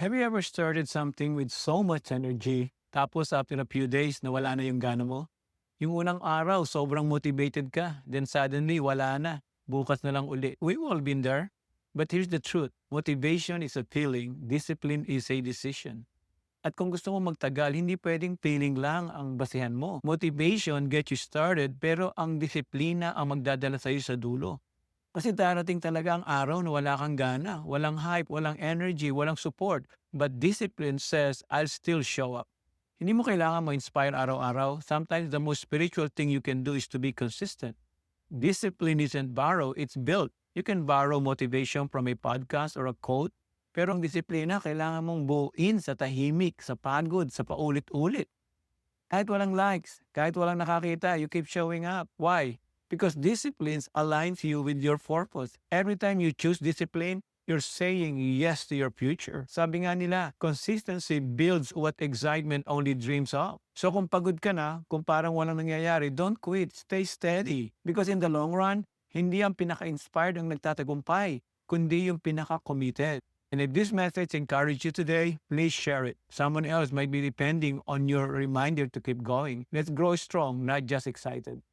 Have you ever started something with so much energy, tapos after a few days nawala na yung gana mo? Yung unang araw, sobrang motivated ka, then suddenly wala na. Bukas na lang uli. We've all been there. But here's the truth. Motivation is a feeling, discipline is a decision. At kung gusto mo magtagal, hindi pwedeng feeling lang ang basihan mo. Motivation gets you started, pero ang disiplina ang magdadala sa'yo sa dulo. Kasi darating talaga ang araw na wala kang gana, walang hype, walang energy, walang support. But discipline says, I'll still show up. Hindi mo kailangan ma-inspire araw-araw. Sometimes the most spiritual thing you can do is to be consistent. Discipline isn't borrow, it's built. You can borrow motivation from a podcast or a quote, pero ang disiplina kailangan mong buuin sa tahimik, sa pagod, sa paulit-ulit. Kahit walang likes, kahit walang nakakita, you keep showing up. Why? Because disciplines aligns you with your purpose. Every time you choose discipline, you're saying yes to your future. Sabi nga nila, consistency builds what excitement only dreams of. So kung pagod ka na, kung parang walang nangyayari, don't quit. Stay steady. Because in the long run, hindi ang pinaka-inspired ang nagtatagumpay, kundi yung pinaka-committed. And if this message encouraged you today, please share it. Someone else might be depending on your reminder to keep going. Let's grow strong, not just excited.